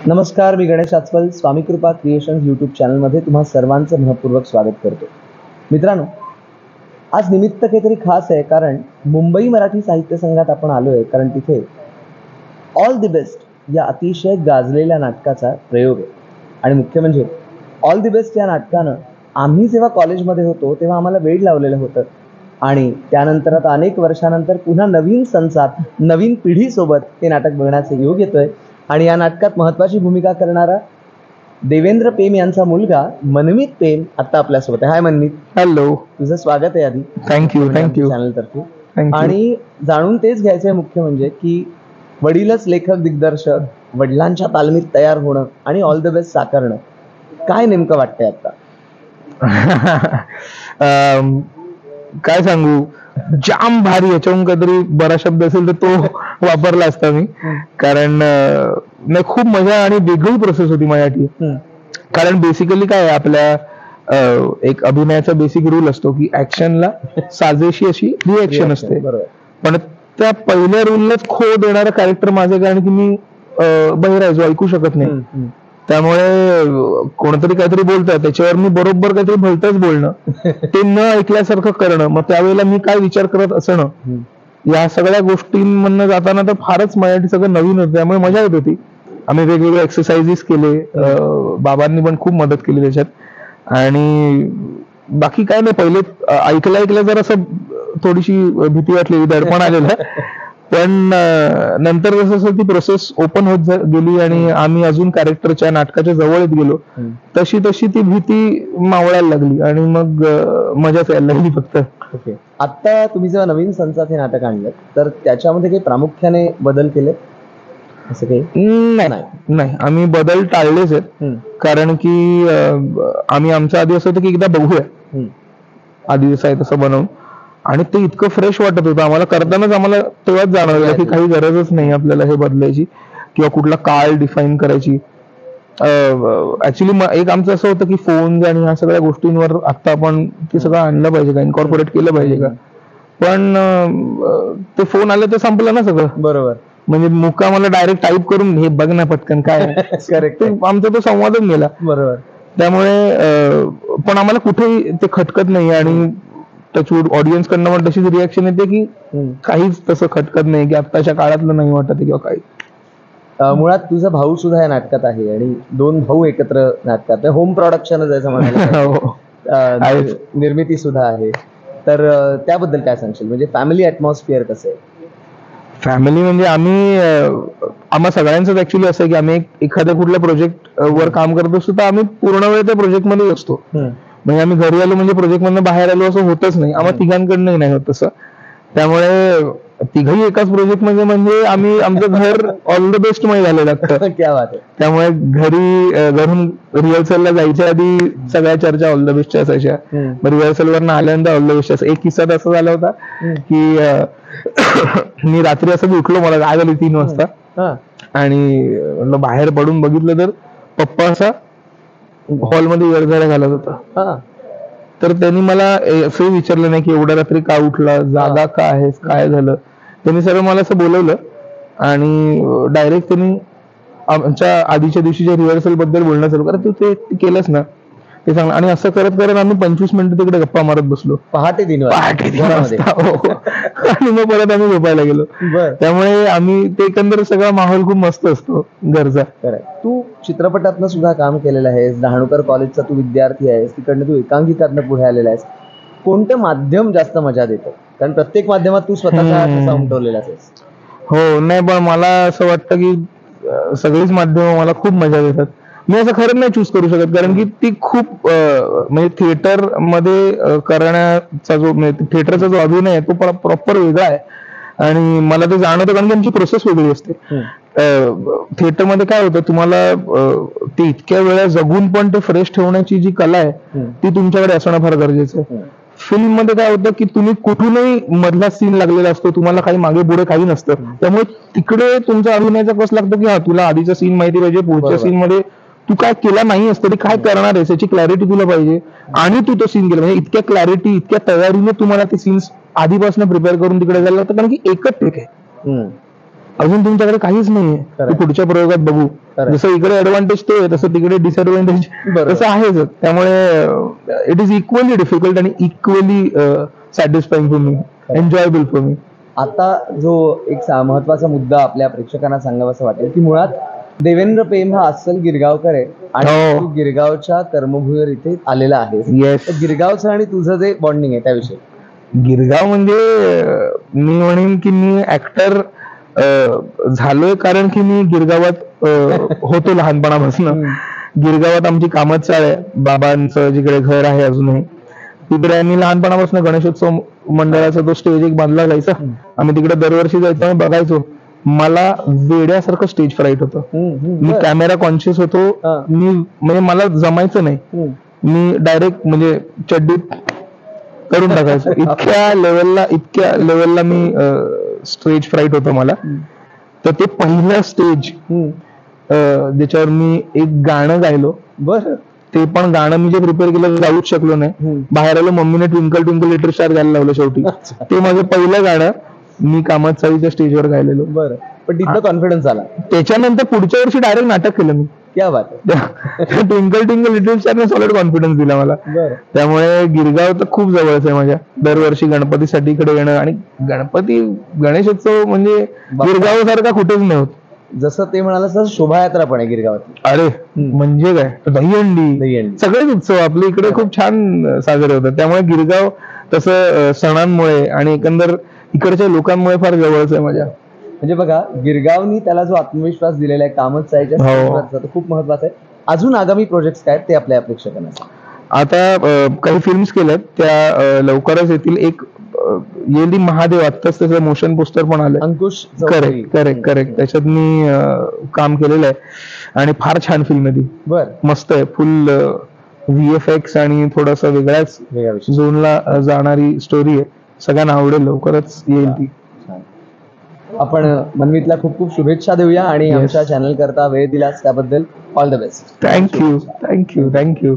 नमस्कार, मी गणेश आचवल. स्वामी कृपा creations YouTube चॅनलमध्ये तुम्हा सर्वांचं मनपूर्वक स्वागत करतो. मित्रांनो, आज निमित्त काहीतरी खास आहे, कारण मुंबई मराठी साहित्य संघात आपण आलो आहे, कारण तिथे ऑल द बेस्ट या अतिशय गाजलेल्या नाटकाचा प्रयोग आहे. आणि मुख्य म्हणजे ऑल द बेस्ट या नाटकानं आम्ही जेव्हा कॉलेजमध्ये होतो तेव्हा आम्हाला वेड लावलेलं होतं, आणि त्यानंतर आता अनेक वर्षानंतर पुन्हा नवीन संचात नवीन पिढीसोबत हे नाटक बघण्याचा योग येतोय. आणि या नाटकात महत्त्वाची भूमिका करणारा देवेंद्र पेम यांचा मुलगा मनमीत पेम आता आपल्यासोबत आहे. हाय मनमीत. हॅलो, तुझं स्वागत आहे आधी. थँक्यू चॅनल तर्फे. आणि जाणून तेच घ्यायचंय मुख्य म्हणजे की वडीलच लेखक दिग्दर्शक, वडिलांच्या तालमीत तयार होणं आणि ऑल द बेस्ट साकारणं, काय नेमकं वाटतंय आता? काय सांगू, जाम भारी. याच्याहून काहीतरी बरा शब्द असेल तर तो वापरला असता मी, कारण नाही, खूप मजा आणि वेगळी प्रोसेस होती माझ्यासाठी. कारण बेसिकली काय आहे, आपल्या एक अभिनयाचा बेसिक रूल असतो की ऍक्शनला साजेशी अशी रिएक्शन असते, पण त्या पहिल्या रूललाच खो देणारं कॅरेक्टर माझं, कारण की मी बहिरा आहे, जो ऐकू शकत नाही. त्यामुळे कोणतरी काहीतरी बोलतं त्याच्यावर मी बरोबर काहीतरी भलतंच बोलणं, ते न ऐकल्यासारखं करणं, मग त्यावेळेला मी काय विचार करत असणं, या सगळ्या गोष्टींमधनं जाताना तर फारच माझ्यासाठी सगळं नवीन होतं. त्यामुळे मजा येत होती. आम्ही वेगवेगळे एक्सरसाइजेस केले, बाबांनी पण खूप मदत केली त्याच्यात. आणि बाकी काय नाही, पहिले ऐकल्या जर असं थोडीशी भीती वाटली, दडपण आलेलं, पण नंतर जसं ती प्रोसेस ओपन होत गेली आणि आम्ही अजून कॅरेक्टरच्या नाटकाच्या जवळ येत गेलो, तशी तशी ती भीती मावळायला लागली आणि मग मजाच यायला लागली फक्त. ओके. आता तुम्ही जेव्हा नवीन संचात हे नाटक आणलं तर त्याच्यामध्ये काही प्रामुख्याने बदल केले असं काही? नाही, आम्ही बदल टाळलेच आहेत. कारण की आम्ही आमचं आधी असं होतं की एकदा बघूया, आधी जसं आहे तसं बनवून, आणि ते इतकं फ्रेश वाटत होतं आम्हाला करतानाच. आम्हाला तेव्हाच जाणवलं की काही गरजच नाही आपल्याला हे बदलायची किंवा कुठला काळ डिफाईन करायची. ऍक्च्युली एक आमचं असं होतं की फोन आणि ह्या सगळ्या गोष्टींवर आता आपण ते सगळं आणलं पाहिजे का, इन्कॉर्पोरेट केलं पाहिजे का, पण ते फोन आले तर संपलं ना सगळं. बरोबर. म्हणजे मुक्कामाला डायरेक्ट टाईप करून हे बघ ना पटकन काय. करेक्ट. आमचा तो संवादच गेला. बरोबर. त्यामुळे पण आम्हाला कुठेही ते खटकत नाही, आणि टचवूड ऑडियन्स कडनं पण तशीच रिॲक्शन येते की काहीच तसं खटकत नाही, की आत्ताच्या काळातलं नाही वाटत किंवा काही. मुळात तुझा भाऊ सुद्धा या नाटकात आहे, आणि दोन भाऊ एकत्र नाटकात, होम प्रोडक्शनच आहे म्हणायला, निर्मिती सुद्धा आहे. तर त्याबद्दल काय सांगशील? म्हणजे फॅमिली ॲटमॉस्फिअर कसं आहे? फॅमिली म्हणजे आम्हा सगळ्यांचंच ऍक्च्युली असं आहे की आम्ही एखाद्या कुठल्या प्रोजेक्ट वर काम करत असतो तर आम्ही पूर्ण वेळ त्या प्रोजेक्टमध्ये असतो. म्हणजे आम्ही घरी आलो म्हणजे प्रोजेक्ट मधनं बाहेर आलो असं होतच नाही. आम्हाला तिघांकडनंही नाही होत तसं. त्यामुळे तिघही एकाच प्रोजेक्ट मध्ये म्हणजे आमचं घर ऑल द बेस्ट मध्ये झालं लागतं. त्यामुळे घरून रिहर्सलला जायच्या आधी सगळ्या चर्चा ऑल द बेस्टच्या असायच्या. रिहर्सल वरनं आल्यानंतर ऑल द बेस्ट. एक किस्सा असा झाला होता की मी रात्री असं उठलो, मला जाग आली 3 वाजता, आणि बाहेर पडून बघितलं तर पप्पा असा हॉलमध्ये येरझाऱ्या घालत होता. तर त्यांनी मला असं विचारलं नाही की एवढ्या रात्री का उठला, जागा का आहेस, काय झालं. त्यांनी सरळ मला असं बोलवलं आणि डायरेक्ट त्यांनी आमच्या आधीच्या दिवशीच्या रिहर्सल बद्दल बोलणं चालू करा. तू ते केलंस ना ते सांग. आणि असं करत करत आम्ही 25 मिनिटं तिकडे गप्पा मारत बसलो, पहाटे 3 वाजता. आणि मग परत आम्ही झोपायला गेलो. त्यामुळे आम्ही ते एकंदर सगळा माहोल खूप मस्त असतो घरचा. तू चित्रपटातनं सुद्धा काम केलेलं आहेस, डहाणूकर कॉलेजचा तू विद्यार्थी आहेस, तिकडनं तू एकांकिकातनं पुढे आलेला आहेस. कोणतं माध्यम जास्त मजा देतं? कारण प्रत्येक माध्यमात तू स्वतःचा उमटवलेला आहेस. हो, नाही, पण मला असं वाटतं की सगळीच माध्यमं मला खूप मजा देतात. मी असं खरं नाही चूज करू शकत, कारण की ती खूप म्हणजे थिएटर मध्ये करण्याचा जो थिएटरचा जो अभिनय आहे तो प्रॉपर वेगळा आहे, आणि मला ते जाणवतं कारण की आमची प्रोसेस वेगळी असते. थिएटरमध्ये काय होतं, तुम्हाला ते इतक्या वेळा जगून पण ते फ्रेश ठेवण्याची जी कला आहे ती तुमच्याकडे असणं फार गरजेचं आहे. फिल्म मध्ये काय होतं की तुम्ही कुठूनही मधला सीन लागलेला असतो, तुम्हाला काही मागे पुढे काही नसतं. त्यामुळे तिकडे तुमचा अभिनयाचा कस लागतो की हा तुला आधीचा सीन माहिती पाहिजे, पुढच्या सीन मध्ये तू काय केला नाहीस तरी काय करणार आहेस याची क्लॅरिटी तुला पाहिजे, आणि तू तो सीन केला. म्हणजे इतक्या क्लॅरिटी, इतक्या तयारीने तुम्हाला ते सीन्स आधीपासून प्रिपेअर करून तिकडे जायला लागतं, कारण की एकच टेक आहे. अजून तुमच्याकडे काहीच नाहीये की पुढच्या प्रयोगात बघू. जसं इकडे ऍडव्हान्टेज तो आहे तसं तिकडे डिसएडव्हान्टेज तसं आहेच. त्यामुळे इट इज इक्वली डिफिकल्ट आणि equally satisfying for me, enjoyable for me. आता जो एक महत्वाचा मुद्दा आपल्या प्रेक्षकांना सांगावासा वाटेल की मुळात देवेंद्र पेम हा अस्सल गिरगावकर आहे आणि तू गिरगावच्या कर्मभूमीवर इथे आलेला आहे. गिरगावचं आणि तुझं जे बॉन्डिंग आहे त्याविषयी. गिरगाव म्हणजे मी म्हणेन की मी ऍक्टर झालोय कारण की मी गिरगावात होतो लहानपणापासून. गिरगावात आमची कामच चाळ आहे, बाबांचं जिकडे घर आहे अजूनही. तिकडे आम्ही लहानपणापासून गणेशोत्सव मंडळाचा तो स्टेज एक बांधला जायचा, आम्ही तिकडे दरवर्षी जायचो आणि बघायचो. मला वेड्यासारखं स्टेज फ्राईट होतं. मी कॅमेरा कॉन्शियस होतो. मी म्हणजे मला जमायचं नाही, मी डायरेक्ट म्हणजे चड्डीत करून टाकायचं. इतक्या लेवलला मी स्टेज फ्राईट होतं मला. तर ते पहिलं स्टेज ज्याच्यावर मी एक गाणं गायलो. बरं. ते पण गाणं मी जे प्रिपेअर केलं गाऊच शकलो नाही. बाहेर आलो, मम्मीने ट्विंकल ट्विंकल लिटिल स्टार गायला लावलं शेवटी. ते माझं पहिलं गाणं मी कामात चाळीच्या स्टेजवर गायलेलो. बरं. पण तिथं कॉन्फिडन्स आला. त्याच्यानंतर पुढच्या वर्षी डायरेक्ट नाटक केलं मी. क्या बात आहे. ट्विंकल ट्विंकल लिटिल स्टारने सॉलिड कॉन्फिडन्स दिला मला. त्यामुळे गिरगाव तर खूप जवळच आहे माझ्या. दरवर्षी गणपतीसाठी इकडे येणं आणि गणेशोत्सव म्हणजे गिरगाव सारखा कुठेच नाही होत. जसं ते म्हणाल तसं शोभायात्रा पण आहे गिरगावात. अरे म्हणजे काय, दहीहंडी, सगळेच उत्सव आपल्या इकडे खूप छान साजरे होतात. त्यामुळे गिरगाव तसं सणांमुळे आणि एकंदर इकडच्या लोकांमुळे फार जवळच आहे माझ्या. म्हणजे बघा, गिरगावनी त्याला जो आत्मविश्वास दिलेला आहे कामच चाळीच्या, तो खूप महत्वाचा आहे. अजून आगामी प्रोजेक्ट काय ते आपल्या प्रेक्षकांना? आता काही फिल्म्स केल्यात, त्या लवकरच येतील. एक येली महादेव, आत्ताच त्याचं मोशन पोस्टर पण आलंय. अंकुश. करेक्ट. त्याच्यात मी काम केलेलं आहे आणि फार छान फिल्म आहे ती. मस्त आहे. फुल VFX आणि थोडासा वेगळ्याच झोनला जाणारी स्टोरी आहे. सगळ्यांना आवडेल, लवकरच येईल ती. आपण मनवीतला खूप खूप शुभेच्छा देऊया आणि आमच्या चॅनल करता वेळ दिलास त्याबद्दल ऑल द बेस्ट. थँक्यू.